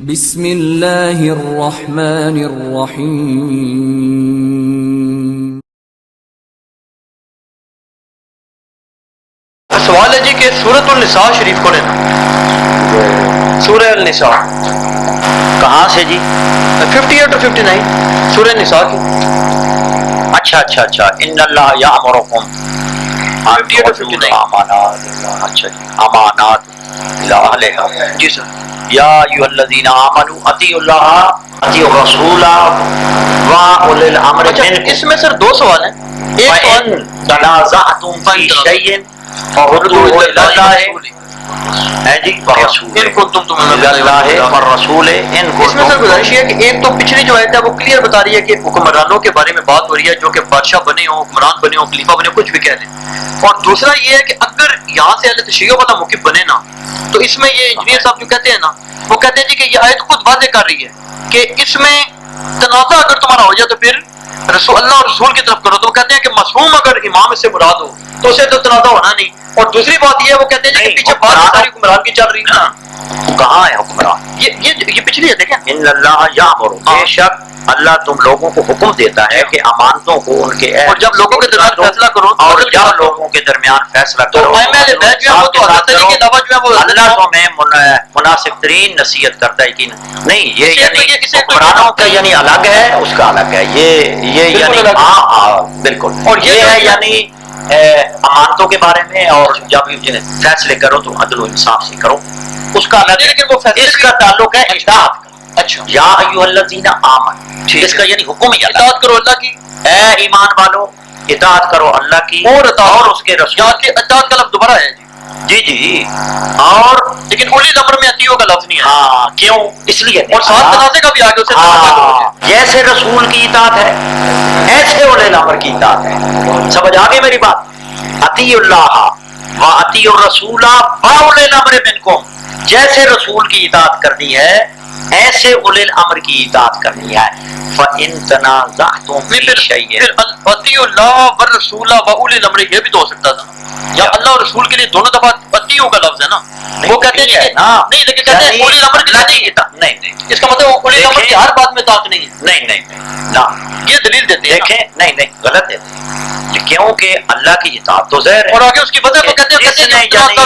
بسم اللہ الرحمن الرحیم۔ سوال ہے جی کہ سورۃ النساء شریف کو لینا، سورہ النساء کہاں سے جی؟ 58 to 59 سورہ النساء کی۔ اچھا ان اللہ یامرکم 58 to 59 امانات، اچھا جی، امانات الہا۔ جی سر۔ یا ایھا الذین آمنوا اطیعوا اللہ اطیعوا الرسول واولی الامر اچھا منکم اس میں سر دو سوال ہیں۔ ایک سوال وَإِن تنازعتم فی شیء فردوہ الی اللہ ہے جی والرسول ان کنتم تؤمنون الی اللہ والرسول ان اس میں سر کنتم گزارش یہ ہے کہ ایک تو پچھلی جو آیت ہے وہ کلیئر بتا رہی ہے کہ حکمرانوں کے بارے میں بات ہو رہی ہے جو کہ بادشاہ بنے ہوں، حکمران بنے ہوں، خلیفہ بنے ہوں، کچھ بھی کہہ لیں۔ اور دوسرا یہ ہے کہ اگر یہاں سے اہل تشیع والا موقف بنے نا تو اس میں یہ انجینئر صاحب جو کہتے ہیں نا وہ کہتے ہیں جی کہ یہ آیت خود واضح کر رہی ہے کہ اس میں تنازع اگر تمہارا ہو جائے تو پھر رسول اللہ اور رسول کی طرف کرو۔ تو وہ کہتے ہیں کہ مفہوم اگر امام اس سے مراد ہو تو اسے تو تنازع ہونا نہیں۔ اور دوسری بات یہ ہے وہ کہتے ہیں جی کہ پیچھے بات ساری حکمران کی چل رہی ہے نا۔ کہاں ہے حکمران؟ یہ پچھلی ہے دیکھیں۔ ان اللہ یامر، بے شک اللہ تم لوگوں کو حکم دیتا ہے کہ امانتوں کو ان کے اور جب لوگوں کے درمیان فیصلہ کرو اور جب لوگوں کے درمیان فیصلہ تو کرو ائمہ اہل بیت جو ہے وہ تو حضرت علی کے علاوہ جو ہے وہ اللہ تمہیں مناسب ترین نصیحت کرتا ہے کہ نہیں یہ یعنی اسے تو حکمرانوں کا یعنی الگ ہے، اس کا الگ ہے، یہ یعنی ہاں بالکل۔ اور یہ ہے یعنی امانتوں کے بارے میں، اور جب فیصلے کرو تو عدل و انصاف سے کرو، اس کا الگ ہے۔ لیکن وہ فیصلے اس کا تعلق ہے اطاعت کا۔ اچھا یا ایھا الذین آمنوا، اس کا یعنی حکم ہی الگ۔ اطاعت کرو اللہ کی اے ایمان والو اطاعت کرو اللہ کی اور اس کے رسول یہاں کے اطاعت کا لفظ دوبارہ ہے جی، جی اور لیکن اولی الامر میں اطیعوا کا لفظ نہیں ہے۔ ہاں کیوں؟ اس لیے اور ساتھ تنازع کا بھی آگے اسے تنازع کرو ہاں جیسے رسول کی اطاعت ہے ایسے اولی الامر کی اطاعت ہے۔ سمجھ آ گئی میری بات؟ اطیعوا اللہ واطیعوا الرسول واولی الامر منکم، جیسے رسول کی اطاعت کرنی ہے ایسے اولی الامر کی اطاعت کرنی ہے۔ فَإِن تَنَازَعْتُمْ فِي شَيْءٍ، پھر اطیعوا اللہ والرسول واولی الامر یہ بھی تو ہو سکتا تھا نا، یا اللہ اور رسول کے لیے دونوں دفعہ اطیعوا کا لفظ ہے نا۔ وہ کہتے ہیں کہ نہیں، لیکن کہتے ہیں اولی الامر کے لیے نہیں، نہیں اس کا مطلب اولی الامر کی ہر بات میں اطاعت نہیں ہے۔ نہیں نہ یہ دلیل دیتے ہیں دیکھیں، نہیں غلط ہے، کیونکہ اللہ کی اطاعت تو ظاہر ہے، اور آگے اس کی وجہ وہ کہتے ہیں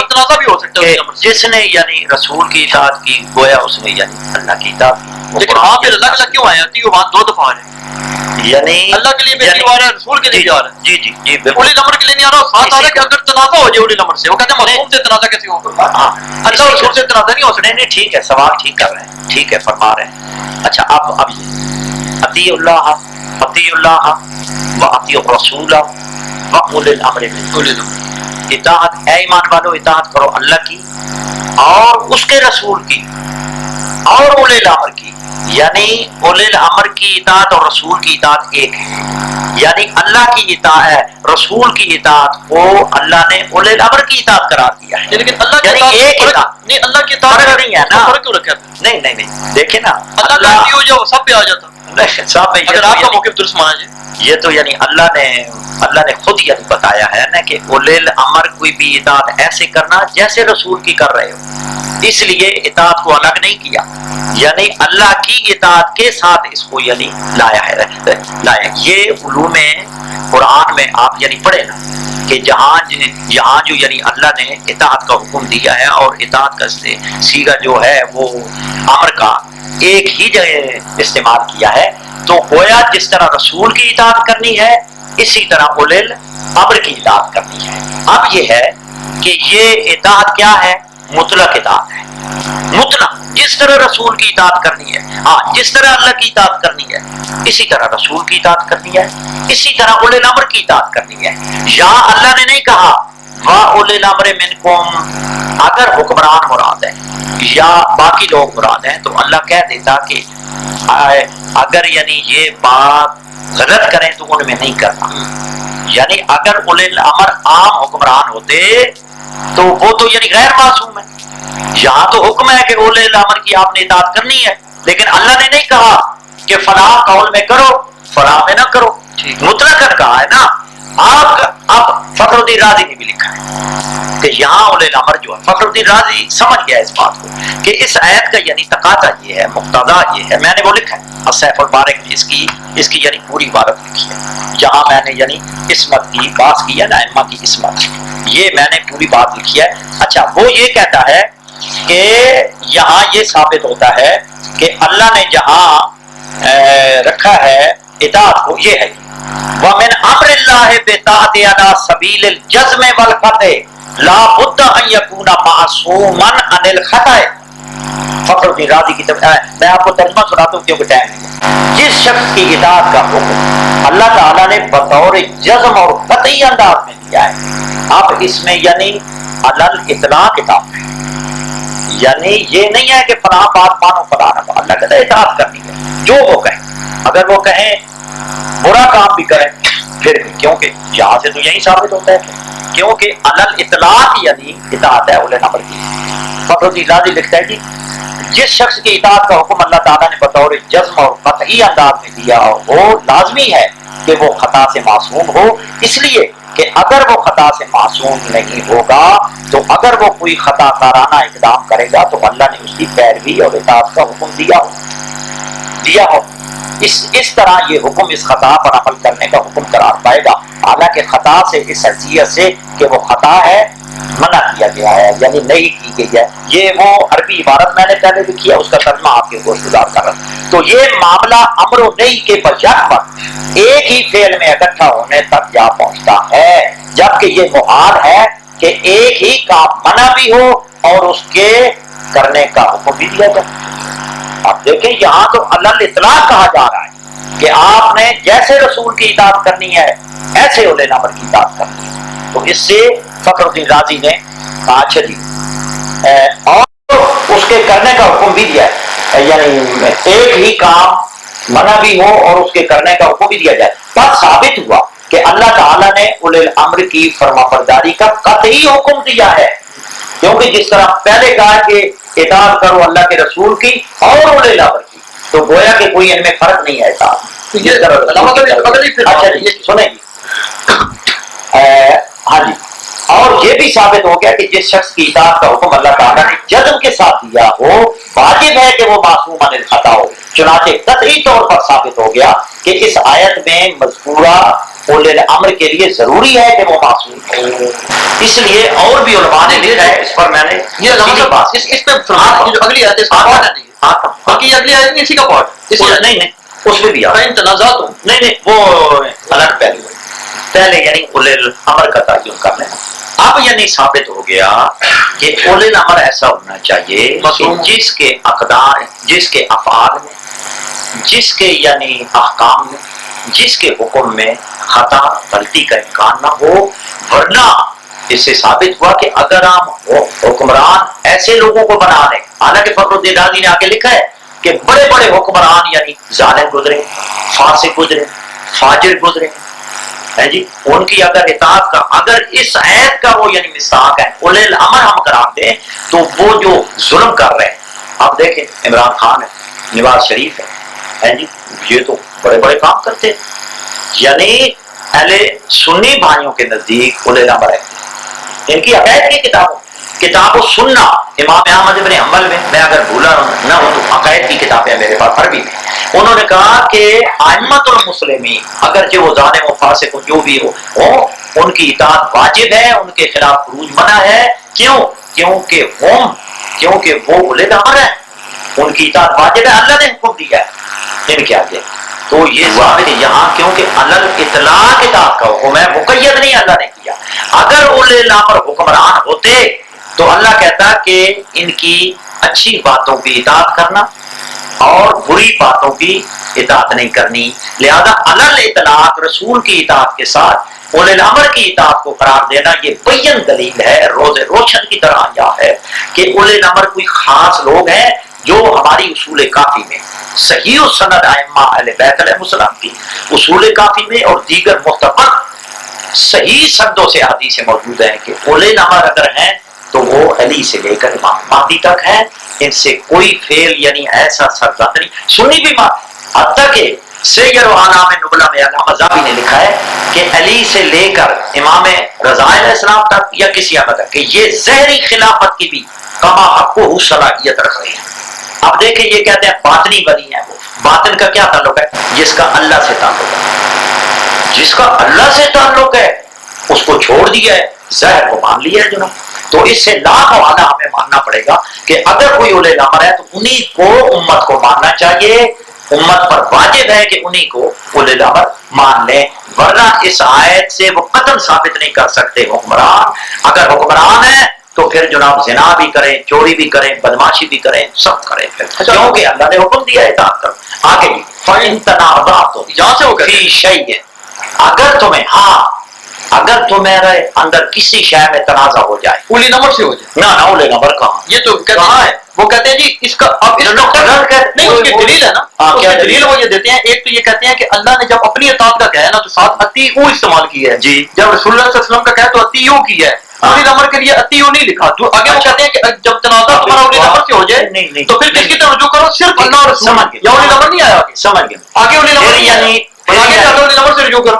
تنازع بھی ہو سکتا ہے۔ جس نے یعنی رسول کی اطاعت کی گویا اس نے یعنی اللہ کی اطاعت کی۔ لیکن وہاں پہ الگ الگ کیوں آئے اطیعوا وہاں دو دفعہ آ رہے ہیں، یعنی اللہ کے لیے بھی اطیعوا آ رہا ہے، رسول کے لیے بھی آ رہا ہے۔ جی بالکل۔ اولی الامر کے لیے نہیں آ رہا، ساتھ آ رہا ہے کہ اگر تنازع ہو جائے اولی الامر سے، وہ کہتے ہیں مفہوم سے تنازع کیسے ہوگا؟ اللہ اور رسول سے تنازع نہیں ہو سکتا۔ نہیں ٹھیک ہے، سوال ٹھیک کر رہے ہیں، ٹھیک ہے فرما رہے ہیں۔ اچھا اب یہ اطیعوا اللہ واطیعوا الرسول واولی الامر منکم، اطاعت اے ایمان والو اطاعت کرو اللہ کی اور اس کے رسول کی اور اولی الامر کی، یعنی اولی الامر کی اطاعت اور رسول کی اطاعت ایک ہے، یعنی اللہ کی اطاعت رسول کی اطاعت کو اللہ نے اولی الامر کی اطاعت قرار دیا ہے، لیکن اللہ کی یعنی ایک اطاعت نہیں، اللہ کی اطاعت فرق نہیں ہے نا۔ فرق کیوں رکھا ہے؟ نہیں دیکھیں نا، اللہ کا اطیع ہو جاؤ سب پہ آ جاتا، صاحب اگر آپ کا موقف درست مانا جائے۔ یہ تو یعنی اللہ نے خود یعنی بتایا ہے نا کہ اولی الامر کوئی بھی اطاعت ایسے کرنا جیسے رسول کی کر رہے ہو، اس لیے اطاعت کو الگ نہیں کیا، یعنی اللہ کی اطاعت کے ساتھ اس کو یعنی لایا ہے۔ یہ علوم قرآن میں آپ یعنی پڑھے نا کہ یہاں جو یعنی اللہ نے اطاعت کا حکم دیا ہے اور اطاعت کا صیغہ جو ہے وہ امر کا ایک ہی جگہ استعمال کیا ہے، تو گویا جس طرح رسول کی اطاعت کرنی ہے اسی طرح اولی الامر کی اطاعت کرنی ہے۔ اب یہ ہے کہ یہ اطاعت کیا ہے؟ مطلق اطاعت ہے، مطلق جس طرح رسول کی اطاعت کرنی ہے، ہاں جس طرح اللہ کی اطاعت کرنی ہے اسی طرح رسول کی اطاعت کرنی ہے، اسی طرح اولی الامر کی اطاعت کرنی ہے۔ یا اللہ نے نہیں کہا واولی الامر منکم، اگر حکمران مراد ہے یا باقی لوگ مراد ہیں تو اللہ کہہ دیتا کہ اگر یعنی یہ بات غلط کریں تو ان میں نہیں کرنا، یعنی اگر اولی الامر عام حکمران ہوتے تو وہ تو یعنی غیر معصوم ہے۔ یہاں تو حکم ہے کہ اولی الامر کی آپ نے اطاعت کرنی ہے، لیکن اللہ نے نہیں کہا کہ فلاں قول میں کرو فلاں میں نہ کرو، مطلقاً کہا ہے نا. اب فخر الدین رازی نے بھی لکھا ہے کہ یہاں اولے الامر جو ہے، فخر الدین رازی سمجھ گیا اس بات کو کہ اس آیت کا یعنی تقاضا یہ ہے، مقتضا یہ ہے. میں نے وہ لکھا ہے سیف البارک میں اس کی یعنی پوری عبارت لکھی ہے. جہاں میں نے یعنی عصمت کی بات کی ہے نا، ائمہ کی عصمت، یہ میں نے پوری بات لکھی ہے. اچھا، وہ یہ کہتا ہے کہ یہاں یہ ثابت ہوتا ہے کہ اللہ نے جہاں رکھا ہے اطاعت کو، یہ ہے وَمِنْ أَمْرِ اللَّهِ بِطَاعَتِ عَلَى سَبِيلِ الْجَزْمِ وَالْقَطْعِ لَا بُدَّ أَنْ يَكُونَ مَعْصُومًا عَنِ الْخَطَأِ. فخر الدین رازی کی میں آپ کو ترجمہ سناتا ہوں کیونکہ ٹائم نہیں ہے. جس شخص کی اطاعت کا حکم اللہ تعالیٰ نے بطور جزم اور قطعی انداز میں دیا ہے. اب اس میں یعنی علل اطلاق اطاعت ہے، یعنی یہ نہیں ہے کہ فلاں بات مانو فلاں نہ مانو. اللہ کہتا ہے اطاعت کرنی ہے جو وہ کہیں، اگر وہ کہیں برا کام بھی کریں پھر بھی، کیونکہ یہاں سے تو یہی ثابت ہوتا ہے کیونکہ علل اطلاق یعنی اطاعت ہے اولے الامر کی. فخر الدین رازی لکھتا ہے کہ جس شخص کی اطاعت کا حکم اللہ تعالیٰ نے بطور جزم اور قطعی انداز میں دیا ہو، لازمی ہے کہ وہ خطا سے معصوم ہو، اس لیے کہ اگر وہ خطا سے معصوم نہیں ہوگا تو اگر وہ کوئی خطا کارانہ اقدام کرے گا تو اللہ نے اس کی پیروی اور اطاعت کا حکم دیا ہو. اس طرح یہ حکم اس خطا پر عمل کرنے کا حکم قرار پائے گا، حالانکہ خطا سے اس حیثیت سے کہ وہ خطا ہے منع کیا گیا ہے، یعنی نہیں کی گئی ہے. یہ وہ عربی عبارت میں نے پہلے لکھی ہے، اس کا ترجمہ آپ کے گوشت گزار کر رہا ہوں. تو یہ معاملہ امر و نہی کے بجائے پر ایک ہی فعل میں اکٹھا ہونے تک جا پہنچتا ہے، جبکہ یہ محال ہے کہ ایک ہی کام منع بھی ہو اور اس کے کرنے کا حکم بھی دیا جائے. اب دیکھیں یہاں تو علل اطلاق کہا جا رہا ہے کہ آپ نے جیسے رسول کی اطاعت کرنی ہے ایسے اولے الامر کی اطاعت کرنی ہے. تو اس سے فخر الدین رازی نے کہا اچھا جی، اور اس کے کرنے کا حکم بھی دیا ہے، یعنی ایک ہی کام منع بھی ہو اور اس کے کرنے کا حکم بھی دیا جائے. تب ثابت ہوا کہ اللہ تعالیٰ نے اولے الامر کی فرما برداری کا قطعی حکم دیا ہے، کیونکہ جس طرح پہلے کہا کہ اطاعت کرو اللہ کے رسول کی اور اولے الامر کی، تو گویا کہ کوئی ان میں فرق نہیں ہے. اطاعت اچھا جی سنیں گی. ہاں جی، اور یہ بھی ثابت ہو گیا کہ جس شخص کی اطاعت کا حکم اللہ تعالیٰ نے جزم کے ساتھ دیا ہو، واجب ہے کہ وہ معصوم عن الخطا ہو. چنانچہ قطعی طور پر ثابت ہو گیا کہ اس آیت میں مذکورہ اولے الامر کے لیے ضروری ہے کہ وہ معصوم ہو. اس لیے اور بھی علماء نے لکھا ہے، اس پر میں نے یہ اس پہ جو اگلی آیت ہے باقی اگلی آیت نہیں، اسی کا پارٹ نہیں اس میں بھی تنازعات نہیں وہ الگ پہلے یعنی اولے الامر کا تعین کر لینا. اب یعنی ثابت ہو گیا کہ اولے الامر ایسا ہونا چاہیے کہ جس کے اقدار، جس کے افعال میں، جس کے یعنی احکام میں، جس کے حکم میں خطا غلطی کا امکان نہ ہو. ورنہ اس سے ثابت ہوا کہ اگر ہم حکمران ایسے لوگوں کو بنا لیں، حالانکہ فخر الدین رازی نے آگے لکھا ہے کہ بڑے بڑے حکمران یعنی ظالم گزرے، فاسق گزرے، فاجر گزرے ہیں جی، ان کی اگر اطاعت کا، اگر اس آیت کا وہ یعنی مصداق ہے اولے الامر ہم قرار دیں تو وہ جو ظلم کر رہے ہیں، آپ دیکھیں عمران خان ہے، نواز شریف ہے جی، یہ تو بڑے بڑے کام کرتے ہیں. یعنی اہل سنی بھائیوں کے نزدیک اولے الامر ہے. ان کی عقائد کی کتاب و سننا امام احمد بن حنبل میں اگر بھولا نہ ہو تو عقائد کی کتابیں میرے پاس عربی میں، انہوں نے کہا کہ ائمۃ المسلمین اگرچہ وہ ظالم و فاسق جو بھی ہو ان کی اطاعت واجب ہے، ان کے خلاف خروج منع ہے. کیونکہ وہ اولے الامر ہیں، ان کی اطاعت واجب ہے، اللہ نے حکم دیا ہے ان کے آگے. تو یہ ثابت ہے یہاں کیونکہ علل اطلاق اطاعت کا حکم ہے، مقید نہیں اللہ نے کیا. اگر اولے الامر حکمران ہوتے تو اللہ کہتا کہ ان کی اچھی باتوں کی اطاعت کرنا اور بری باتوں کی اطاعت نہیں کرنی. لہذا علل اطلاق رسول کی اطاعت کے ساتھ اولے الامر کی اطاعت کو قرار دینا یہ بین دلیل ہے، روز روشن کی طرح آیا ہے کہ اولے الامر کوئی خاص لوگ ہیں جو ہماری اصول کافی میں، صحیح السند ائمہ اہل بیت علیہ السلام کی اصول کافی میں اور دیگر معتبر صحیح سندوں سے حدیثیں موجود ہیں کہ اولے الامر اگر ہیں تو وہ علی سے لے کر امام مہدی تک ہیں. ان سے کوئی فعل یعنی ایسا سرزد نہیں. سنی بھی حتیٰ کہ سیر و اعلام نبلا میں علامہ ذہبی نے لکھا ہے کہ علی سے لے کر امام رضا علیہ السلام تک یا کسی اور تک کہ یہ ظاہری خلافت کی بھی کما حق کو صلاحیت رکھ رہی ہے. اب دیکھیں یہ کہتے ہیں باطنی ولی ہیں. وہ باطن کا کیا تعلق ہے؟ جس کا اللہ سے تعلق ہے. جس کا اللہ سے تعلق ہے اس کو چھوڑ دیا ہے, ظاہر کو مان لیا ہے جناب. تو اس سے لاکھ والا ہمیں ماننا پڑے گا کہ اگر کوئی اولے الامر ہے تو انہی کو امت کو ماننا چاہیے. امت پر واجب ہے کہ انہی کو اولے الامر مان لیں, ورنہ اس آیت سے وہ قطعاً ثابت نہیں کر سکتے حکمران. اگر حکمران ہے تو پھر جناب زنا بھی کریں, چوری بھی کریں, بدماشی بھی کریں, سب کریں پھر, کیونکہ اللہ نے حکم دیا ہے اطاعت کرو. آگے فَإِن تَنَازَعْتُمْ یہاں سے ہو گیا فِي شَيْءٍ, اگر تمہیں اگر تمہارے اندر کسی شے میں تنازع ہو جائے, اولی نمبر سے ہو جائے. نہ اولی نمبر کہاں, یہ تو کہاں ہے, وہ کہتے ہیں جی اس کا اب اس نہیں اس کی دلیل ہے نا, اس کی دلیل وہ یہ دیتے ہیں. ایک تو یہ کہتے ہیں کہ اللہ نے جب اپنی اطاعت کا کہا ہے نا تو ساتھ اطیعو استعمال کیا ہے جی. جب رسول اللہ صلی اللہ علیہ وسلم کا کہا تو اطیعو کیا ہے, اولی نمبر کے لیے اطیعو نہیں لکھا. تو آگے وہ کہتے ہیں کہ جب تنازع تمہارا اولی نمبر سے ہو جائے تو پھر کس کی طرف رجوع کرو, صرف اللہ اور رسول. یا اولی نمبر نہیں آیا, سمجھ گئے, آگے اولی نمبر یعنی آگے اولی نمبر سے رجوع کرو.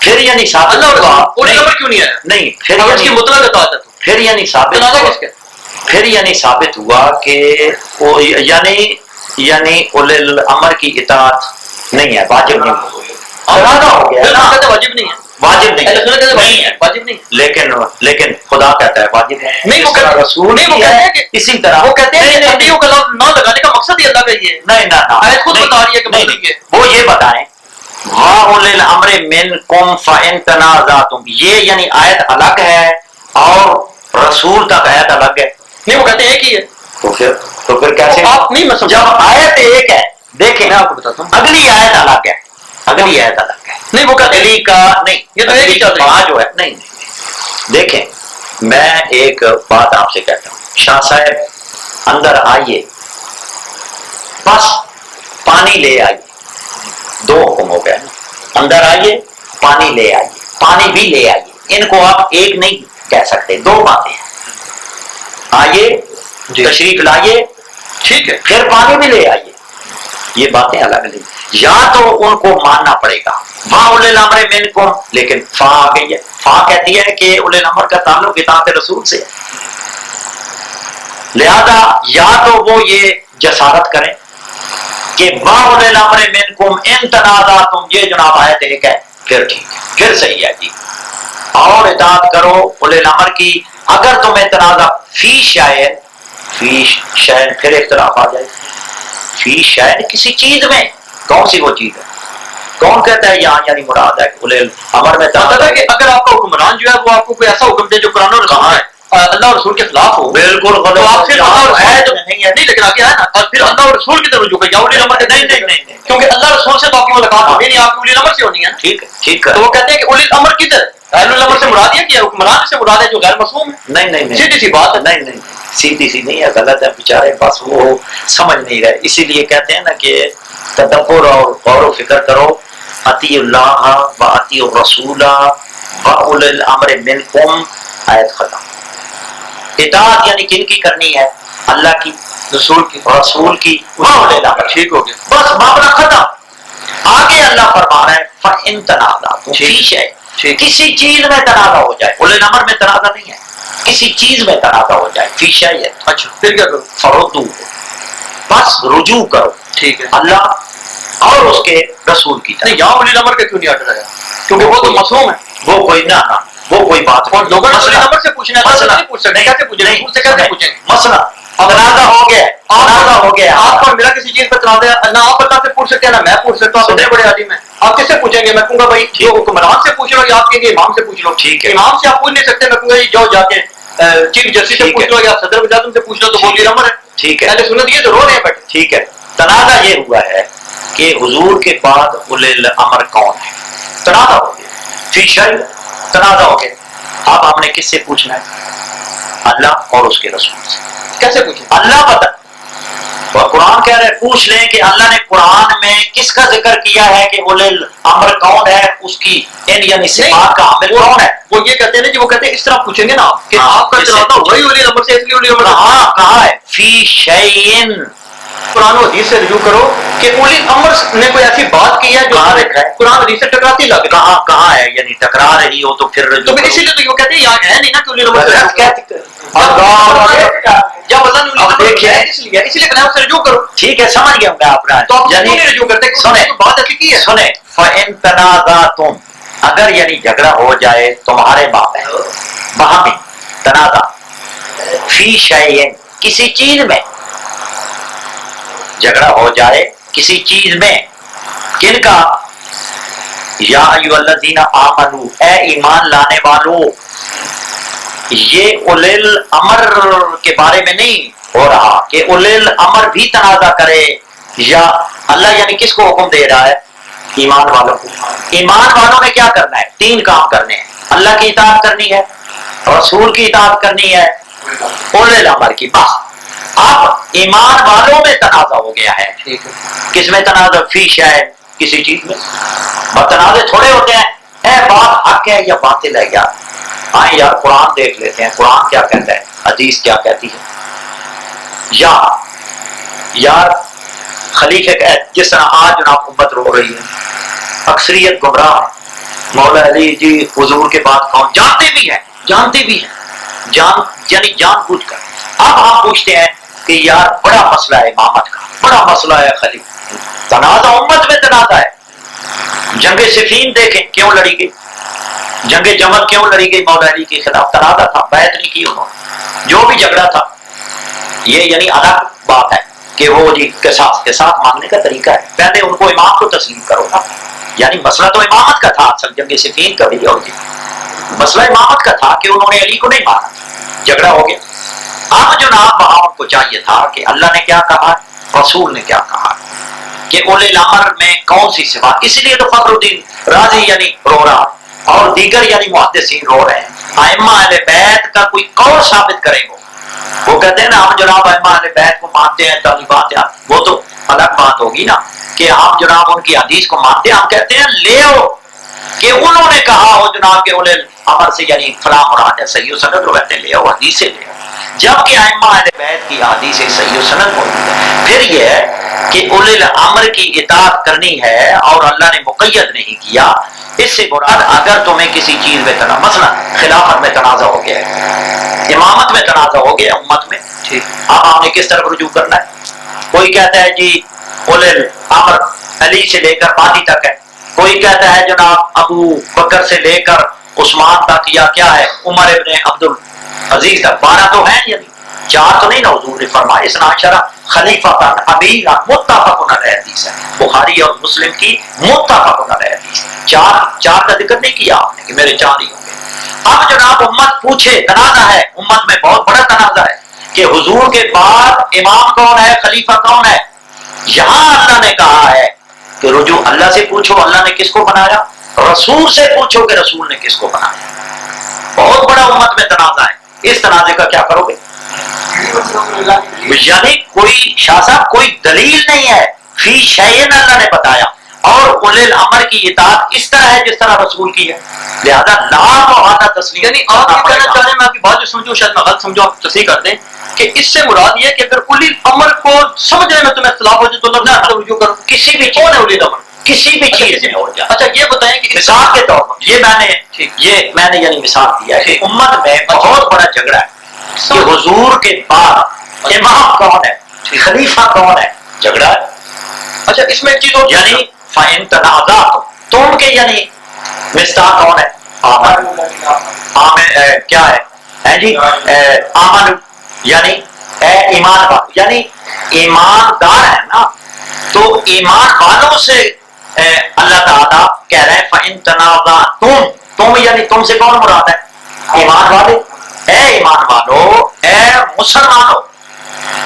پھر یعنی ثابت اللہ اور ہوا رسول اولی نمبر کیوں نہیں آیا؟ نہیں, پھر اگر اس کی یعنی مطلق اطاعت ہے تو پھر یعنی ثابت تنازع ہوا, کس کا؟ پھر یعنی ثابت ہوا کہ یعنی اولی الامر کی اطاعت نہیں ہے, واجب نہیں. تنازع ہو گیا نا, واجب نہیں ہے, واجب نہیں اہل سنت کہتے ہیں نہیں ہے, واجب نہیں. لیکن خدا کہتا ہے واجب ہے. نہیں وہ اس طرح کہتے رسول نہیں, وہ بھی کہتے ہے ہیں کہ اسی طرح وہ کہتے ہیں کہ نہیں, اطیعو کا لفظ نہ لگانے کا مقصد ہی اللہ کا یہ ہے. نہیں نہ آیت خود بتا رہی ہے کہ نہیں, مطلب یہ وہ یہ بتائیں وَأُولِي الْأَمْرِ مِنْكُمْ فَإِنْ تَنَازَعْتُمْ, یہ یعنی آیت الگ ہے اور رسول تک آیت الگ ہے. نہیں, وہ کہتے ہیں ایک ہی ہے. تو پھر کیسے آپ نہیں, میں سمجھا. جب آیت ایک ہے, دیکھیں میں آپ کو بتاتا ہوں. اگلی آیت الگ ہے, اگلی آیت الگ ہے. نہیں وہ کہتے ہیں اگلی کا نہیں, یہ تو ایک ہی چل رہی ہے. جو ہے نہیں. دیکھیں میں ایک بات آپ سے کہتا ہوں, شاہ صاحب اندر آئیے, بس پانی لے آئیے. دو حکم ہو گئے, اندر آئیے پانی لے آئیے, پانی بھی لے آئیے. ان کو آپ ایک نہیں کہہ سکتے, دو باتیں ہیں. آئیے تشریف لائیے, ٹھیک ہے, پھر پانی بھی لے آئیے, یہ باتیں الگ نہیں. یا تو ان کو ماننا پڑے گا وہاں اولے الامر منکم, لیکن فا آ گئی ہے. فا کہتی ہے کہ اولے الامر کا تعلق اطاعت رسول سے ہے, لہذا یا تو وہ یہ جسارت کریں کہ وہاں اولے الامر منکم ان تنازعتم, یہ جناب آیت ایک ہے, پھر ٹھیک ہے, پھر صحیح ہے جی, اور اطاعت کرو اولے الامر کی. اگر تمہیں تنازع فی شاید پھر اختلاف آ جائے. فی شاید کسی چیز میں, کون سی وہ چیز ہے, کون کہتا ہے یہاں یعنی مراد ہے اولے الامر میں مطلب ہے کہ اگر آپ کا حکمران جو ہے وہ آپ کو کوئی ایسا حکم دے جو قرآن اور رسول ہے اللہ اور رسول کے خلاف ہو, بالکل تو آپ پھر اللہ اور ہے تو نہیں, لیکن آگے ہے نا, اور پھر اللہ اور رسول کی طرف رجوع کریں. یا اولی نمبر نہیں, کیونکہ اللہ رسول سے تو آپ کی ملاقات ہوگی نہیں, آپ کی اولی نمبر سے ہونی ہے نا. ٹھیک ہے, ٹھیک ہے. تو وہ کہتے ہیں کہ اولی الامر کدھر, اہل الامر سے مراد ہے کہ حکمران سے مراد ہے جو غیر معصوم ہے. نہیں سیدھی سی بات ہے. نہیں, سیدھی سی نہیں ہے, غلط ہے بیچارے, بس وہ سمجھ نہیں رہے. اسی لیے کہتے ہیں نا کہ تدبر اور غور و فکر کرو. اطیعوا اللہ و اطیعوا الرسول و اولی الامر منکم, آیت ختم. اطاعت یعنی کن کی کرنی ہے, اللہ کی, رسول کی, اولی الامر. ٹھیک ہو گیا, بس معاملہ ختم. آگے اللہ فرما رہا ہے فَإِن تَنَازَعْتُمْ فِي شَيْءٍ, کسی چیز میں تنازع ہو جائے, اولے الامر میں تنازع نہیں ہے, کسی چیز میں تنازع ہو جائے, فی شیء, اچھا پھر کیا کرو, فردوہ, بس رجوع کرو. ٹھیک ہے. اللہ اور اس کے رسول کی نہیں, یہاں اولی نمبر کا کیوں نہیں آڈر آیا, کیونکہ وہ تو معصوم ہے. وہ کوئی نہ وہ کوئی بات اور لوگوں نے اولی نمبر سے پوچھنا ہے, نہیں پوچھ سکتے, کیسے پوچھیں گے, سے کیسے پوچھیں گے. مسئلہ تنازع ہو گیا, آپ کا میرا کسی چیز پر تنازع ہے, نہ آپ اللہ سے پوچھ سکتے ہیں نہ میں پوچھ سکتا ہوں, آپ اتنے بڑے عالم ہیں, آپ کس سے پوچھیں گے. میں کہوں گا بھائی جو حکمران سے پوچھ لو, یا آپ کہیں گے امام سے پوچھ لو. ٹھیک ہے, امام سے آپ پوچھ نہیں سکتے, میں کہوں گا جو جا کے چیف جسٹس سے پوچھ لو یا صدر وزیر اعظم سے پوچھ لو, تو وہ اولی نمبر ہے. ٹھیک ہے, اہل سنت یہ تو رو رہے ہیں بیٹھے. ٹھیک ہے. تنازع یہ ہوا ہے کہ حضور کے بعد اولی الامر کون ہے, تنازع ہو گیا, فی شیء تنازع ہو گیا. اب ہم نے کس سے پوچھنا ہے, اللہ اور اس کے رسول سے. کیسے پوچھیں, اللہ پتہ, اور قرآن کہہ رہے ہیں پوچھ لیں کہ اللہ نے قرآن میں کس کا ذکر کیا ہے کہ اولی الامر کون ہے, اس کی یعنی صفات کا حامل کون ہے. وہ یہ کہتے ہیں نا جی, وہ کہتے ہیں اس طرح پوچھیں گے نا کہ آپ کا تنازع وہی اولی نمبر سے, اس لیے اولی نمبر کہاں ہے, فی شیء, قرآن و حدیث سے رجوع کرو کہ اولی الامر نے کوئی ایسی بات کی ہے جو کہاں لکھا ہے؟ قرآن حدیث سے ٹکراتی لگ رہی ہے. کہاں ہے؟ یعنی ٹکرا رہی ہو تو پھر تو رجوع پھر اسی لیے تو وہ کہتے ہیں یاد ہے نہیں نا کہ اولی الامر سے رجوع کرو. جب اللہ نے اب دیکھیے اس لیے بنا اس سے رجوع کرو. ٹھیک ہے سمجھ گیا میں آپ تو آپ یعنی نہیں رجوع کرتے سنیں بات ایسی کی ہے. سنیں فَإِن تَنَازَعْتُمْ اگر یعنی جھگڑا ہو جائے تمہارے باہمی تنازع فی شیء کسی چیز میں جھگڑا ہو جائے کسی چیز میں کن کا یا ایھا الذین آمنو اے ایمان لانے والو یہ اولل امر کے بارے میں نہیں ہو رہا کہ اولل امر بھی تنازع کرے یا اللہ یعنی کس کو حکم دے رہا ہے ایمان والوں کو. ایمان والوں نے کیا کرنا ہے؟ 3 کام کرنے ہیں. اللہ کی اطاعت کرنی ہے رسول کی اطاعت کرنی ہے اولل امر کی. بس اب ایمان والوں میں تنازع ہو گیا ہے. کس میں تنازع؟ فی شیء کسی چیز میں. اور تنازع تھوڑے ہوتے ہیں اے بات حق ہے یا باطل ہے یار. ہاں یار قرآن دیکھ لیتے ہیں قرآن کیا کہتا ہے حدیث کیا کہتی ہے. یا یار خلیفہ جس طرح آج جناب امت رو رہی ہے اکثریت گمراہ ہے. مولا علی جی حضور کے بعد کون جانتے بھی ہیں یعنی جان بوجھ کر. اب ہم پوچھتے ہیں کہ یار بڑا مسئلہ ہے امامت کا بڑا مسئلہ ہے خلیفہ تنازع امت میں تنازع ہے. جنگ صفین دیکھیں کیوں لڑی گئی جنگ جمل کیوں لڑی گئی مولا علی کے خلاف تنازع تھا بیعت نہیں کی انہوں نے. جو بھی جھگڑا تھا یہ یعنی الگ بات ہے کہ وہ جی کے ساتھ مانگنے کا طریقہ ہے. پہلے ان کو امام کو تسلیم کرو نا. یعنی مسئلہ تو امامت کا تھا اصل جنگ صفین کا بھی اور مسئلہ امامت کا تھا کہ انہوں نے علی کو نہیں مانا جھگڑا ہو گیا. اب جناب وہاں کو چاہیے تھا کہ اللہ نے کیا کہا رسول نے کیا کہا کہ اولے الامر میں کون سی صفات. اس لیے تو فخر الدین رازی یعنی رو رہا اور دیگر یعنی محدثین رو رہے ہیں. ائمہ اہل بیت کا کوئی قول ثابت کرے وہ کہتے ہیں نا ہم جناب ائمہ اہل بیت کو مانتے ہیں تعلیمات ہیں. وہ تو الگ بات ہوگی نا کہ آپ جناب ان کی حدیث کو مانتے ہیں. ہم کہتے ہیں لے آؤ کہ انہوں نے کہا ہو جناب کہ اولے الامر سے یعنی فلاں مراد ہے صحیح و سند روایتیں لے آؤ حدیث سے لے آؤ. جبکہ ائمہ اہل بیت کی حدیث صحیح و سند موجود ہے. پھر یہ ہے کہ اولے الامر کی اطاعت کرنی ہے اور اللہ نے مقید نہیں کیا. اس سے مراد اگر تمہیں کسی چیز میں تنازع مثلا خلافت میں تنازع ہو گیا ہے امامت میں تنازع ہو گیا امت میں ٹھیک اب آپ نے کس طرف رجوع کرنا ہے. کوئی کہتا ہے جی اولے الامر علی سے لے کر مہدی تک ہے. کوئی کہتا ہے جناب ابو بکر سے لے کر عثمان تک یا کیا ہے عمر ابن عبد العزیز تک. 12 تو ہیں یعنی 4 تو نہیں نا حضور نے فرمایا اسنا عشرہ خلیفہ ابینا متفق علیہ حدیث ہے بخاری اور مسلم کی متفق علیہ حدیث. 4 کا ذکر نہیں کیا آپ نے کہ میرے 4 ہی ہوں گے. اب جناب امت پوچھے تنازع ہے امت میں بہت بڑا تنازع ہے کہ حضور کے بعد امام کون ہے خلیفہ کون ہے. یہاں اللہ نے کہا ہے کہ رجوع اللہ سے پوچھو اللہ نے کس کو بنایا رسول سے پوچھو کہ رسول نے کس کو بنایا. بہت بڑا امت میں تنازع ہے. اس تنازع کا کیا کرو گے؟ یعنی کوئی شاہ صاحب کوئی دلیل نہیں ہے فی شیئن اللہ نے بتایا اور اولے الامر کی اطاعت اس طرح ہے جس طرح رسول کی ہے. لہذا لا معاہدہ تسلیم یعنی آپ یہ کہنا چاہ رہے ہیں میں آپ کی بات جو سمجھوں شاید میں غلط سمجھوں آپ تصحیح کر دیں کہ اس سے مراد یہ ہے کہ اگر اولی الامر کو سمجھنے میں تمہیں اختلاف ہو جائے تو لفظ رجوع کرو کسی بھی کون ہے اولی الامر کسی بھی چیز میں ہو جائے. اچھا یہ بتائیں کہ مثال کے طور پر یہ میں نے یعنی مثال دیا ہے کہ امت میں بہت بڑا جھگڑا ہے کہ حضور کے بعد امام کون ہے خلیفہ کون ہے جھگڑا ہے. اچھا اس میں ایک چیز اور یعنی فَإِن تَنَازَعْتُمْ تم کے یعنی مصداق کون ہے آمن کیا ہے جی آمن یعنی اے ایمان والوں یعنی ایماندار ہے نا. تو ایمان والوں سے اللہ تعالیٰ کہہ رہے ہیں فَإِن تَنَازَعْتُمْ تم یعنی تم سے کون مراد ہے ایمان والے. اے ایمان والو اے مسلمانوں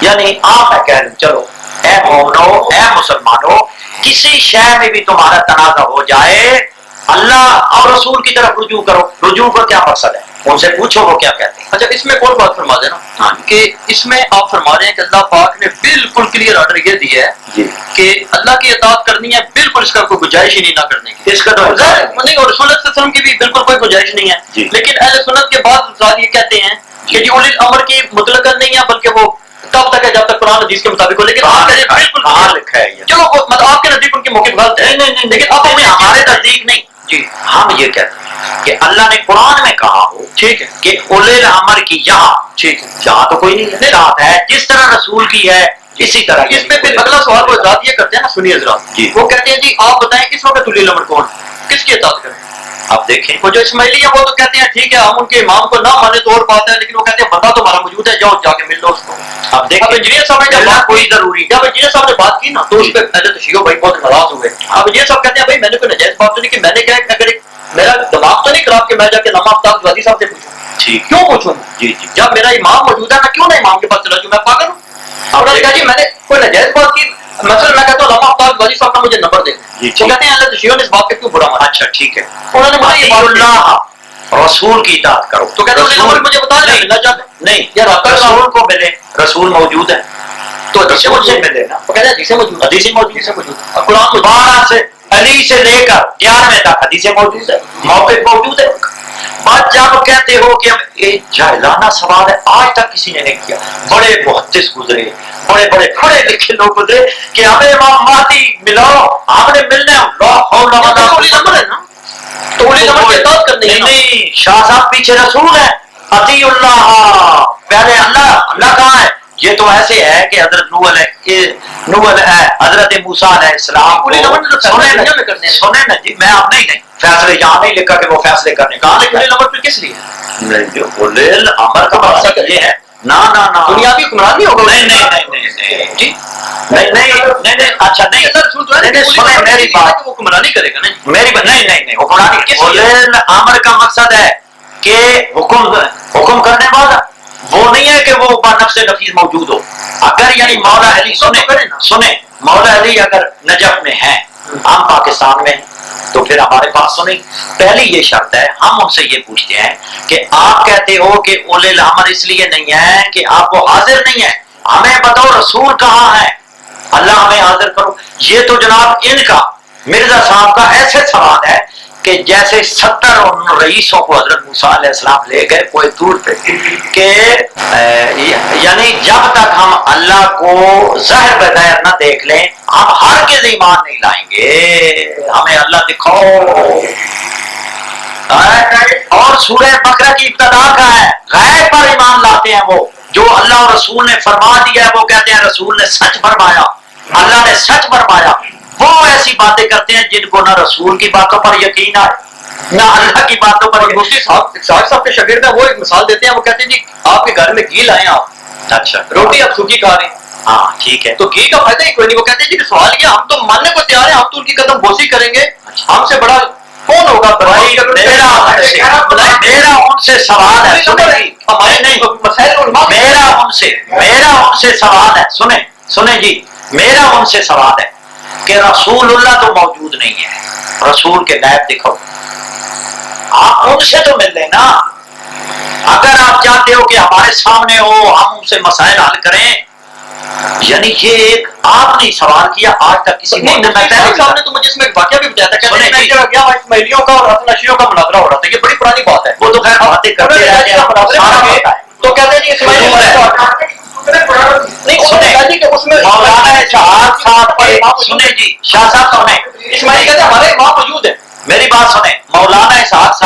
یعنی آپ میں کہہ رہے ہیں چلو اے مومنو اے مسلمانوں کسی شے میں بھی تمہارا تنازع ہو جائے اللہ اور رسول کی طرف رجوع کرو. رجوع کا کیا مقصد ہے ان سے پوچھو وہ کیا کہتے ہیں. اچھا اس میں ایک اور بات فرما دینا کہ اس میں آپ فرما رہے ہیں کہ اللہ پاک نے بالکل کلیئر آرڈر یہ دیا ہے کہ اللہ کی اطاعت کرنی ہے بالکل اس کا کوئی گنجائش ہی نہیں نہ کرنے کی. اس کا تو نہیں اور رسول اللہ صلی اللہ علیہ وسلم کی بھی بالکل کوئی گنجائش نہیں ہے. لیکن اہل سنت کے بعد یہ کہتے ہیں کہ جی اولی الامر کی مطلقاً نہیں ہے بلکہ وہ تب تک ہے جب تک قرآن حدیث کے مطابق ہو. لیکن آپ کہتے ہیں بالکل کہاں لکھا ہے یہ؟ چلو مطلب آپ کے نزدیک ان کی موقف غلط ہے. نہیں لیکن اب ہمارے نزدیک نہیں جی ہم یہ کہتے ہیں کہ اللہ نے قرآن میں کہا ہو ٹھیک ہے کہ اولے الامر کی یہاں ٹھیک ہے. جہاں تو کوئی نہیں اطاعت ہے جس طرح رسول کی ہے اسی طرح اس پہ پھر اگلا سوال وہ حضرات یہ کرتے ہیں نا, سنیے حضرات, جی. وہ کہتے ہیں جی آپ بتائیں اس وقت اولی الامر کون, کس کی اطاعت کریں؟ آپ دیکھیں وہ جو اسماعیلی ہے وہ تو کہتے ہیں ٹھیک ہے ہم ان کے امام کو نہ مانے تو اور بات ہے, لیکن وہ کہتے ہیں بندہ تو ہمارا موجود ہے, جاؤ جا کے مل لو اس کو. اب دیکھیں اب انجینئر صاحب نے جب ملنا بات کوئی کی, ضروری جب انجینئر صاحب نے بات کی نا تو اس پہ پہلے تو شیعہ بھائی بہت ناراض ہوئے. اب انجینئر صاحب کہتے ہیں بھائی میں نے کوئی نجائز بات تو نہیں کی, میں نے کہا کہ اگر میرا دماغ تو نہیں خراب کہ میں جا کے علامہ آفتاب غازی صاحب سے پوچھوں, ٹھیک کیوں پوچھوں؟ جی جب میرا امام موجود ہے میں کیوں نہ امام کے پاس چلا جاؤں, میں پاگل ہوں؟ انہوں نے کہا جی میں نے کوئی نجائز بات کی, مثلا میں کہتا ہوں علامہ آفتاب غازی صاحب کا مجھے نمبر دے, وہ کہتے ہیں اللہ شیعوں نے اس بات کے کیوں برا مانا. اچھا ٹھیک ہے, انہوں نے مجھے یہ بات اللہ رسول کی اطاعت کرو تو کہتے ہیں نمبر مجھے بتا دیں ملنا چاہتے نہیں یا رابطہ رسول کو ملے, رسول موجود ہے تو حدیث رسول سے موجود ملے نا, وہ کہتے ہیں حدیث موجود, حدیث موجود حدیث موجود, اور قرآن موجود. 12 سے علی سے لے کر 11ویں تک حدیث موجود ہے, موقف موجود ہے. بات جب کہتے ہو کہ یہ جاہلانہ سوال ہے, آج تک کسی نے نہیں کیا. بڑے محدث گزرے, بڑے بڑے پڑھے لکھے لوگ گزرے کہ ہمیں امام مہدی ملاؤ, ہم نے ملنا ہے. تو اولی نمبر ہے نا, تو اولی نمبر کی اطاعت کرنی ہے. نہیں شاہ صاحب پیچھے رسول ہے, اطیع اللہ, پہلے اللہ کہاں ہے؟ یہ تو ایسے ہے کہ حضرت نوح علیہ حضرت موسیٰ علیہ السلام سنیں نا جی, میں اب نہیں فیصلے یہاں نہیں لکھا کہ وہ فیصلے کرنے کہاں لکھا ہے. نمبر پھر کس لیے نہیں جو اولے الامر کا مقصد یہ ہے نا دنیاوی حکمران نہیں ہوگا. نہیں جی نہیں اچھا نہیں سنیں میری بات, وہ حکمرانی کرے گا نا, میری بات نہیں حکمرانی. اولے الامر کا مقصد ہے کہ حکم کرنے والا وہ نہیں ہے کہ وہ نفس نفیس موجود ہو. اگر یعنی مولا علی سنیں مولا علی اگر نجف میں ہیں, ہم پاکستان میں ہیں, تو پھر ہمارے پاس سنیں پہلی یہ شرط ہے, ہم ان سے یہ پوچھتے ہیں کہ آپ کہتے ہو کہ اولے الامر اس لیے نہیں ہے کہ آپ وہ حاضر نہیں ہے, ہمیں بتاؤ رسول کہاں ہے, اللہ ہمیں حاضر کرو. یہ تو جناب ان کا مرزا صاحب کا ایسے سوال ہے کہ جیسے 70 رئیسوں کو حضرت موسیٰ علیہ السلام لے گئے کوئی دور پہ کہ یعنی جب تک ہم اللہ کو ظاہر بظاہر نہ دیکھ لیں ہم ہرگز ایمان نہیں لائیں گے, ہمیں اللہ دکھاؤ. اور سورہ بقرہ کی ابتدا کا ہے, غیب پر ایمان لاتے ہیں وہ جو اللہ اور رسول نے فرما دیا ہے, وہ کہتے ہیں رسول نے سچ فرمایا, اللہ نے سچ فرمایا. وہ ایسی باتیں کرتے ہیں جن کو نہ رسول کی باتوں پر یقین آئے نہ اللہ کی باتوں پر. مفتی صاحب کے شاگرد ہیں, وہ ایک مثال دیتے ہیں, وہ کہتے ہیں جی آپ کے گھر میں گھی لائیں آپ, اچھا روٹی آپ سوکھی کھا رہے ہیں, ہاں ٹھیک ہے, تو گھی کا فائدہ ہی کوئی نہیں. وہ کہتے ہیں جی سوال یہ ہم تو ماننے کو تیار ہیں, ہم تو ان کی قدم بوسی کریں گے, ہم سے بڑا کون ہوگا. میرا ان سے سوال ہے, میرا ان سے سوال ہے, سنیں جی, میرا ان سے سوال ہے کہ رسول اللہ تو موجود نہیں ہے, رسول کے غیب دکھاؤ. آپ ان سے تو مل لینا, اگر آپ چاہتے ہو کہ ہمارے سامنے ہو ہم ان سے مسائل حل کریں. یعنی یہ ایک آپ نے سوال کیا آج تک کسی نے تو مجھے اس میں ایک واقعہ بھی بتایا تھا کہ اسماعیلیوں کا اور حسن نشریوں کا مناظرہ ہو رہا تھا, یہ بڑی پرانی بات ہے, وہ تو خیر باتیں کرتے رہتے ہیں, تو کہتے ہیں جی مولانا اسحاق صاحب سنیں جی, شاہ صاحب سنیں, اسماعیل کہتے ہیں ہمارے امام موجود ہیں. میری بات سنیں, مولانا اسحاق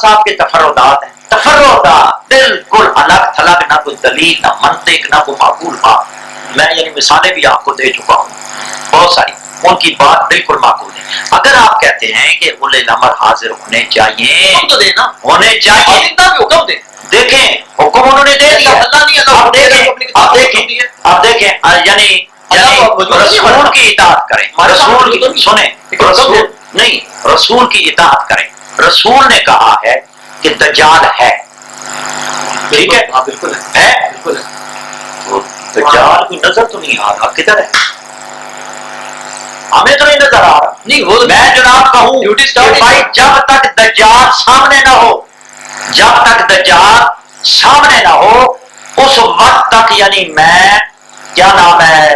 صاحب کے تفردات ہیں, تفردات بالکل الگ تھلگ, نہ کوئی دلیل نہ منطق نہ کوئی معقول بات. میں یعنی مثالیں بھی آپ کو دے چکا ہوں بہت ساری, ان کی بات بالکل معقول ہے. اگر آپ کہتے ہیں کہ اولے الامر حاضر ہونے چاہیے, حکم تو دینا ہونے چاہیے, حکم دیں, دیکھیں حکم انہوں نے دے دیا, آپ دیکھیں یعنی رسول کی اطاعت کریں, رسول کی سنیں, رسول نہیں رسول کی اطاعت کریں. رسول نے کہا ہے کہ دجال ہے, ٹھیک ہے, بالکل ہے, بالکل دجال کی نظر تو نہیں آ رہا, کدھر ہے, ہمیں تو نہیں نظر آ رہا. نہیں وہ میں جناب کہوں کہ بھائی جب تک دجال سامنے نہ ہو, جب تک دجال سامنے نہ ہو اس وقت تک یعنی میں کیا نام ہے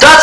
10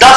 10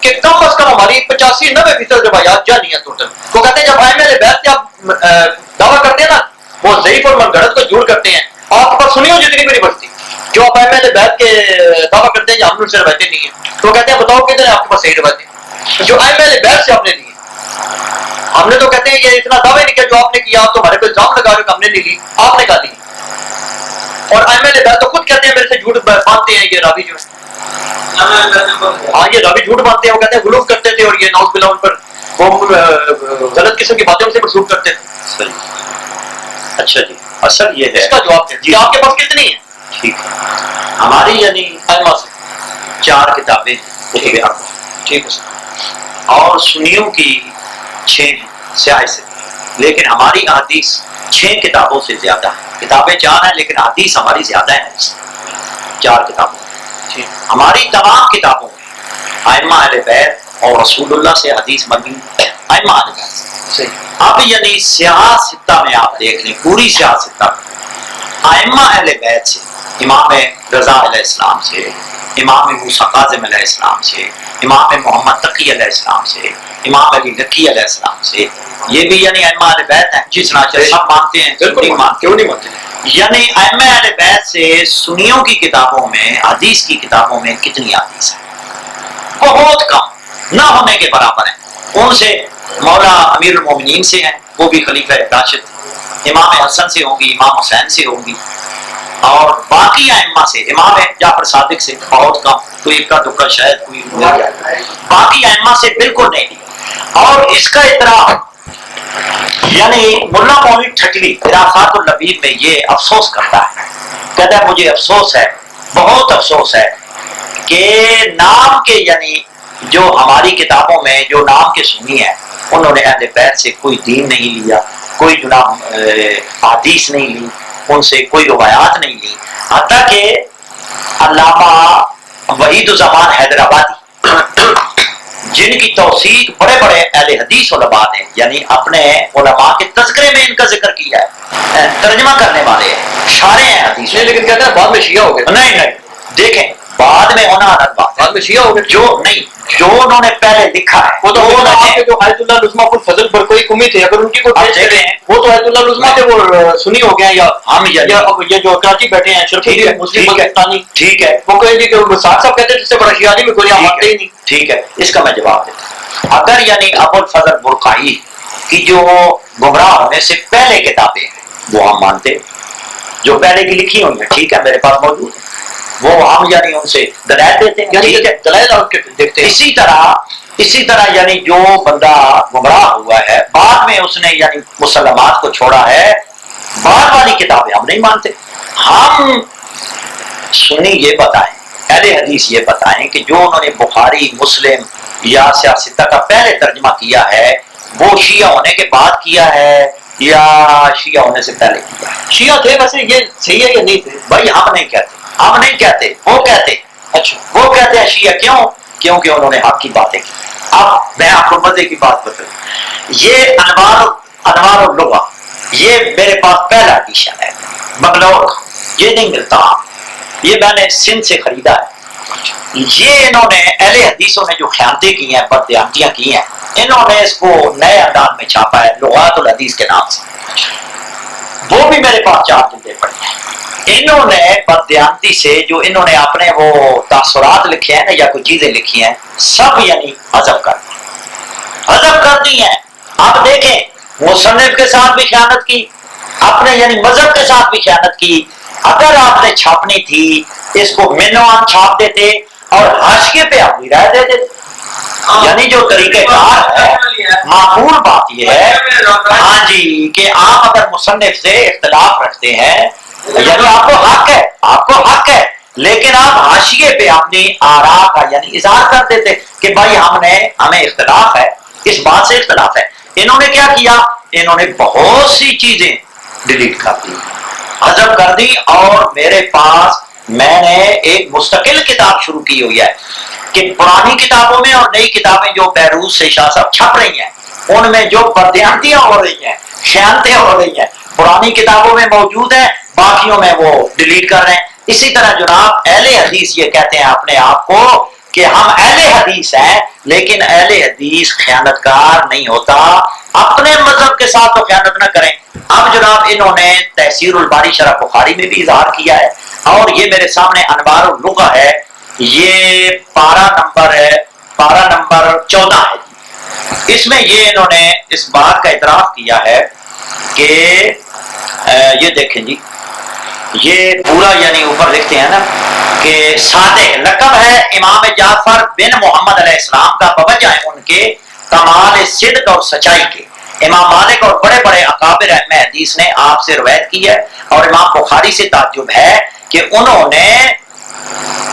کہ کم از کم ہماری 85-90% روایات جانی ہیں ٹوٹل. وہ کہتے ہیں جب ائمہ اہل بیت کے آپ دعویٰ کرتے ہیں نا وہ ضعیف اور منگڑت کو جوڑ کرتے ہیں. آپ کے پاس سنیوں جتنی بھی نہیں بچتی جو آپ ائمہ اہل بیت کے دعویٰ کرتے ہیں کہ ہم نے ان سے روایتیں نہیں ہیں تو کہتے ہیں بتاؤ کتنے آپ کے پاس صحیح روایتیں جو ائمہ اہل بیت سے آپ نے لی. ہم نے تو کہتے ہیں یہ اتنا دعوے نہیں کیا جو آپ نے کیا, آپ تو ہمارے کو الزام لگا رہے ہو کہ ہم نے نہیں لی, آپ نے کہا لی. اور ائمہ اہل بیت تو خود کہتے ہیں میرے سے جھوٹ باندھتے ہیں یہ راوی جو ہے. ہاں یہ راوی جھوٹ باندھتے ہیں, وہ کہتے ہیں غلوف کرتے تھے اور یہ نعوذ باللہ ان پر وہ غلط قسم کی باتیں ان سے منسوخ کرتے تھے. اچھا جی, اصل یہ ہے اس کا جواب دیں آپ کے پاس کتنی ہے. ٹھیک ہے, ہماری یعنی ائمہ سے 4 کتابیں ٹھیک ہے اور سنیوں کی 6 ہیں سیاہ سے, لیکن ہماری احادیث 6 کتابوں سے زیادہ ہے. کتابیں 4 ہیں لیکن حدیث ہماری زیادہ ہے 4 کتابوں. ہماری تمام کتابوں میں ائمہ اہل بیت اور رسول اللہ سے حدیث مبنی ائمہ اہل بیت. اب یعنی سیاہ ستہ میں آپ دیکھ لیں, پوری سیاہ ستہ میں ائمہ اہل بیت سے امام رضا علیہ السلام سے, امام موسیٰ کاظم علیہ السلام سے, امام محمد تقی علیہ السلام سے, امام علی نقی علیہ السلام سے, یہ بھی یعنی ائمہ اہل بیت ہیں جس چنانچہ سب مانتے ہیں. کیوں نہیں مانتے؟ یعنی ائمہ اہل بیت سے سنیوں کی کتابوں میں حدیث کی کتابوں میں کتنی حدیث ہے؟ بہت کم, نہ ہونے کے برابر ہیں. ان سے مولا امیر المومنین سے ہیں, وہ بھی خلیفہ راشد, امام حسن سے ہوں گی, امام حسین سے ہوں گی, اور باقی ائمہ سے امام جعفر صادق سے بہت کم, کوئی اکا دکا شاید کوئی, باقی ائمہ سے بالکل نہیں. اور اس کا اعتراف یعنی ملا مولوی ٹھٹوی عراقات اللبیب میں یہ افسوس کرتا ہے, کہتا ہے مجھے افسوس ہے, بہت افسوس ہے کہ نام کے یعنی جو ہماری کتابوں میں جو نام کے سنی ہیں انہوں نے اہل بیت سے کوئی دین نہیں لیا, کوئی جناب حدیث نہیں لی, ان سے کوئی روایات نہیں لی. حتیٰ کہ علامہ وحید الزمان حیدرآبادی جن کی توثیق بڑے بڑے اہل حدیث علماء نے یعنی اپنے علماء کے تذکرے میں ان کا ذکر کیا ہے, ترجمہ کرنے والے ہیں, شارح ہیں حدیث. لیکن کہتے ہیں بعد میں شیعہ ہو گئے. نہیں دیکھیں بعد میں ہونا الگ بات, بعد میں شیعہ ہو گئے جو نہیں جو انہوں نے پہلے لکھا ہے وہ تو جو آیت اللہ العظمیٰ کو فضل پر کوئی کمی تھے, اگر ان کی کوئی وہ تو آیت اللہ العظمیٰ تھے وہ سنی ہو گئے, یا ہم یہ جو کراچی بیٹھے ہیں شرفی مسلم پاکستانی, ٹھیک ہے, وہ کہیں گے کہ ساتھ صاحب کہتے ہیں جس سے بڑا شیعہ میں کوئی مانتے ہی نہیں. ٹھیک ہے, اس کا میں جواب دیتا ہوں. اگر یعنی ابو الفضل برقعی کی جو گمراہ ہونے سے پہلے کتابیں ہیں وہ ہم مانتے, جو پہلے کی لکھی ہوئی ہیں, ٹھیک ہے, میرے پاس موجود ہے, وہ ہم یعنی ان سے دلائل دیتے ہیں, ٹھیک ہے, دلائل دیکھتے ہیں. اسی طرح یعنی جو بندہ گمراہ ہوا ہے بعد میں اس نے یعنی مسلمات کو چھوڑا ہے, بعد والی کتابیں ہم نہیں مانتے. ہم سنی یہ بتائیں, اہل حدیث یہ بتائیں کہ جو انہوں نے بخاری مسلم یا سیاستہ کا پہلے ترجمہ کیا ہے وہ شیعہ ہونے کے بعد کیا ہے یا شیعہ ہونے سے پہلے کیا ہے. شیعہ تھے ویسے, یہ صحیح ہے یا نہیں تھے؟ بھائی ہم نہیں کہتے, وہ کہتے. اچھا, وہ کہتے ہیں شیعہ کیونکہ انہوں نے حق کی باتیں کی. اب میں آپ کو مزے کی بات بتاؤں, یہ انوار اللغہ یہ میرے پاس پہلا ایڈیشن ہے بنگلور, یہ نہیں ملتا, یہ میں نے سندھ سے خریدا ہے. یہ انہوں نے اہل حدیثوں نے جو خیانتیں کی ہیں, بددیانتیاں کی ہیں, انہوں نے اس کو نئے انداز میں چھاپا ہے لغات الحدیث کے نام سے. وہ بھی میرے پاس 4 جلدیں پڑی ہیں. انہوں نے بددیانتی سے جو انہوں نے اپنے وہ تاثرات لکھے ہیں نا یا کوئی چیزیں لکھی ہیں سب یعنی حذف کر دی ہیں. آپ دیکھیں مصنف کے ساتھ بھی خیانت کی, اپنے یعنی مذہب کے ساتھ بھی خیانت کی. اگر آپ نے چھاپنی تھی اس کو منوان چھاپ دیتے اور حاشیے پہ اپنی رائے دے دیتے. یعنی جو طریقہ کار ہے معقول بات یہ ہے ہاں جی کہ آپ اگر مصنف سے اختلاف رکھتے ہیں یعنی آپ کو حق ہے لیکن آپ حاشیے پہ اپنی آراء کا یعنی اظہار کر دیتے کہ بھائی ہمیں اختلاف ہے, اس بات سے اختلاف ہے. انہوں نے کیا کیا, انہوں نے بہت سی چیزیں ڈیلیٹ کر دی, حذف کر دی. اور میرے پاس میں نے ایک مستقل کتاب شروع کی ہوئی ہے کہ پرانی کتابوں میں اور نئی کتابیں جو بیروت سے شاہ صاحب چھپ رہی ہیں ان میں جو بددیانتیاں ہو رہی ہیں, خیانتیں ہو رہی ہیں, پرانی کتابوں میں موجود ہیں, باقیوں میں وہ ڈیلیٹ کر رہے ہیں. اسی طرح جناب اہل حدیث یہ کہتے ہیں اپنے آپ کو کہ ہم اہل حدیث ہیں، لیکن اہل حدیث خیانت کار نہیں ہوتا، اپنے مذہب کے ساتھ تو خیانت نہ کریں۔ اب جناب انہوں نے تحسیر الباری شرح بخاری میں بھی اظہار کیا ہے، اور یہ میرے سامنے انوار اللغہ ہے، یہ پارہ نمبر 14 ہے، اس میں یہ انہوں نے اس بات کا اعتراف کیا ہے کہ یہ دیکھیں جی، یہ پورا یعنی اوپر لکھتے ہیں نا کہ صادق لقب ہے امام جعفر بن محمد علیہ السلام کا، بوجہ ہے ان کے کمال صدق اور سچائی کے۔ امام مالک اور بڑے بڑے اکابر ائمہ حدیث نے آپ سے روایت کی ہے، اور امام بخاری سے تعجب ہے کہ انہوں نے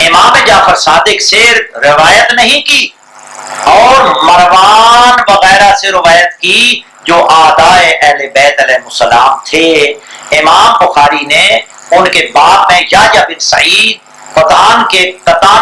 امام جعفر صادق سے روایت نہیں کی اور مروان وغیرہ سے روایت کی جو آدائے اہل بیت علیہ السلام تھے۔ امام بخاری نے ان کے باب میں یحییٰ بن سعید قطان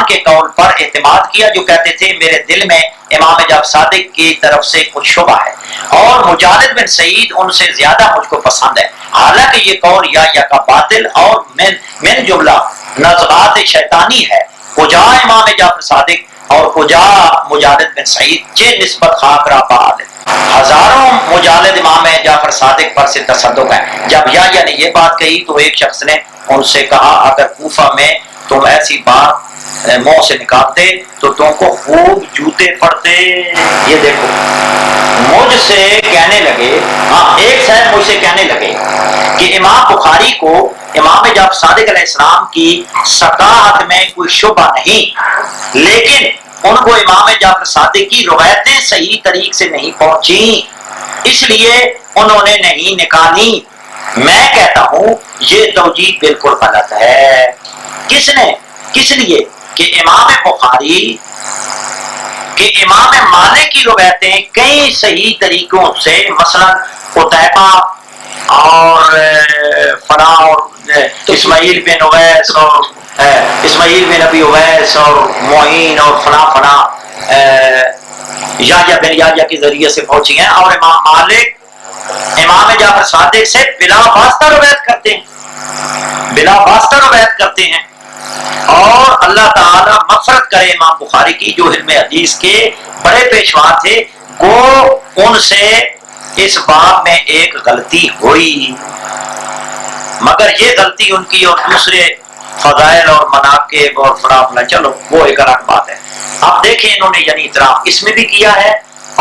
کے قول پر اعتماد کیا، جو کہتے تھے میرے دل میں امام جعفر صادق کی طرف سے کچھ شبہ ہے، اور مجالد بن سعید ان سے زیادہ مجھ کو پسند ہے، حالانکہ یہ قول یحییٰ کا باطل اور من جملہ نزغات شیطانی ہے۔ کجا امام جعفر صادق اور کجا مجالد بن سعید جے نسبت خاکرہ بال، ہزاروں مجالد امام جعفر صادق پر سے تصدق ہے۔ جب یحییٰ نے یہ بات کہی تو ایک شخص نے ان سے کہا اگر کوفہ میں تم ایسی بات منہ سے نکالتے تو تم کو خوب جوتے پڑتے۔ یہ دیکھو مجھ سے کہنے لگے، ایک صاحب مجھ سے کہنے لگے کہ امام بخاری کو امام جعفر صادق علیہ السلام کی صداقت میں کوئی شبہ نہیں، لیکن ان کو امام جعفر صادق کی روایتیں صحیح طریق سے نہیں پہنچی، اس لیے انہوں نے نہیں نکالی۔ میں کہتا ہوں یہ توجیہ بالکل غلط ہے۔ کس لیے کہ امام بخاری کہ امام مالک کی روایتیں کئی صحیح طریقوں سے، مثلا قتیبہ اور فلاں اور اسماعیل بن اویس اور اسماعیل بن ابی اویس اور معین اور فلاں یحییٰ بن یحییٰ کے ذریعے سے پہنچی ہیں، اور امام مالک امام جعفر صادق سے بلا واسطہ روایت کرتے ہیں، اور اللہ تعالی مغفرت کرے امام بخاری کی جو علم حدیث کے بڑے پیشوا تھے، وہ ان سے اس باب میں ایک غلطی ہوئی، مگر یہ غلطی ان کی اور دوسرے فضائل اور مناقب اور فلاں چلو وہ ایک الگ بات ہے۔ اب دیکھیں انہوں نے یعنی اعتراف اس میں بھی کیا ہے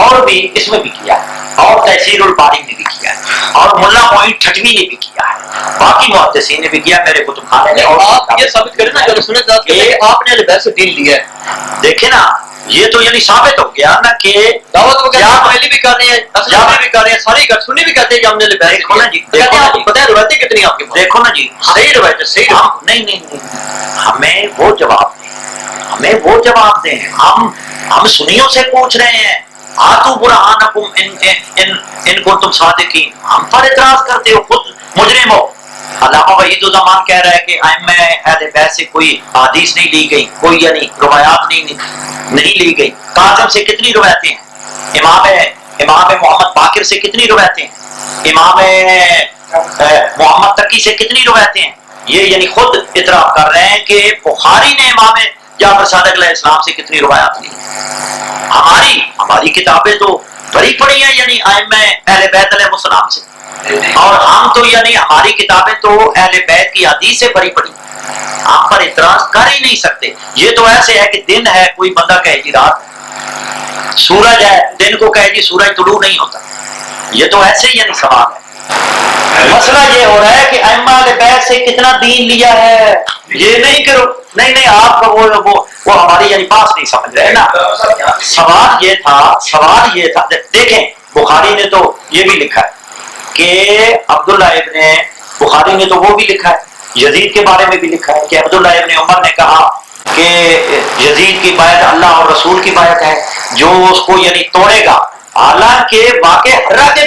اور بھی اس میں بھی کیا ہے، اور تحسیر الباری میں بھی کیا ہے، اور ملا معین ٹھٹوی نے بھی کیا ہے، باقی محدثین نے بھی کیا، میرے کتب خانے نے۔ اور آپ یہ ثابت کریں نا سنت ذات کہ آپ نے اہل بیت سے دین لیا ہے، دیکھیں نا یہ تو یعنی ثابت ہو گیا نا کہ دعوت کو پہلی بھی کر رہے ہیں، اسلامی بھی کر رہے ہیں، ساری سنی بھی کہتے ہیں کہ ہم نے اہل بیت۔ دیکھو نا جی، بتائیں روایتیں کتنی آپ کے پاس؟ دیکھو نا جی صحیح روایت صحیح نہیں ہمیں وہ جواب دیں، ہم سنیوں سے پوچھ رہے ہیں آتو برہانکم ان کو تم صادقین، ہم پر اعتراض کرتے ہو، خود مجرم ہو۔ علامہ وحید الزمان کہہ رہا ہے کہ ائمہ اہل بیت سے کوئی حدیث نہیں لی گئی، کوئی یعنی روایات نہیں لی گئی۔ قاسم سے کتنی روایتیں ہیں، امام محمد باقر سے کتنی روایتیں ہیں، امام محمد تقی سے کتنی روایتیں ہیں، یہ یعنی خود اعتراف کر رہے ہیں کہ بخاری نے امام جعفر صادق علیہ السلام سے کتنی روایات لی۔ ہماری کتابیں تو بڑی پڑی ہیں یعنی ائمہ اہل بیت علیہ السلام سے، اور ہم تو یعنی ہماری کتابیں تو اہل بیت کی حدیث سے بڑی پڑی، ہم پر اعتراض کر ہی نہیں سکتے۔ یہ تو ایسے ہے کہ دن ہے کوئی بندہ کہے جی رات ہے، سورج ہے دن کو کہے جی سورج طلوع نہیں ہوتا، یہ تو ایسے ہی یعنی سوال ہے۔ مسئلہ یہ ہو رہا ہے کہ ائمہ اہل بیت سے کتنا دین لیا ہے، یہ نہیں کرو نہیں آپ کو وہ ہماری یعنی پاس نہیں سمجھ رہے نا۔ سوال یہ تھا دیکھیں بخاری نے تو یہ بھی لکھا ہے کہ عبداللہ ابن بخاری نے تو وہ بھی لکھا ہے، یزید کے بارے میں بھی لکھا ہے کہ عبداللہ ابن عمر نے کہا کہ یزید کی بیعت اللہ اور رسول کی بیعت ہے، جو اس کو یعنی توڑے گا، حالانکہ واقع حرہ کے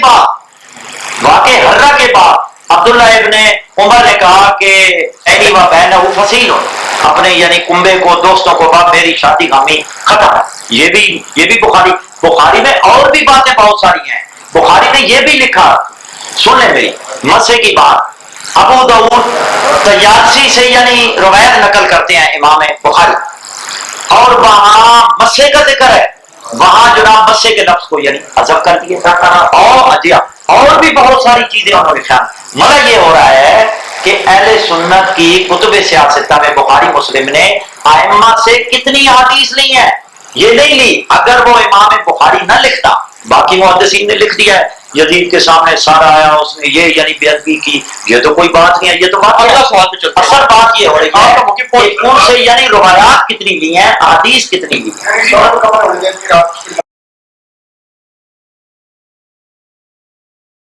بعد عبداللہ ابن عمر نے کہا کہ اینی و بینہ فصیل، اپنے یعنی کنبے کو دوستوں کو بعد میری شادی غمی ختم ہے۔ یہ بھی بخاری میں اور بھی باتیں بہت ساری ہیں، بخاری نے یہ بھی لکھا، سن لیں میری مسئلے کی بات، ابو داؤد طیالسی سے یعنی روایت نقل کرتے ہیں امام بخاری اور وہاں مسے کا ذکر ہے، وہاں جناب مسے کے لفظ کو یعنی حذف کر دیے، اور بھی بہت ساری چیزیں انہوں نے خیال. مگر یہ ہو رہا ہے کہ اہل سنت کی کتب سیاستہ میں بخاری مسلم نے ائمہ سے کتنی حدیث لی ہیں، یہ نہیں لی. اگر وہ امام بخاری نہ لکھتا، باقی محدثین نے لکھ دیا ہے، یزید کے سامنے سارا آیا، اس نے یہ یعنی بے ادبی کی، یہ تو کوئی بات نہیں ہے، یہ تو بات ہے. اصل بات یہ ہو رہی ہے کہ ان سے یعنی روایات کتنی لی ہیں، احادیث کتنی لی ہیں.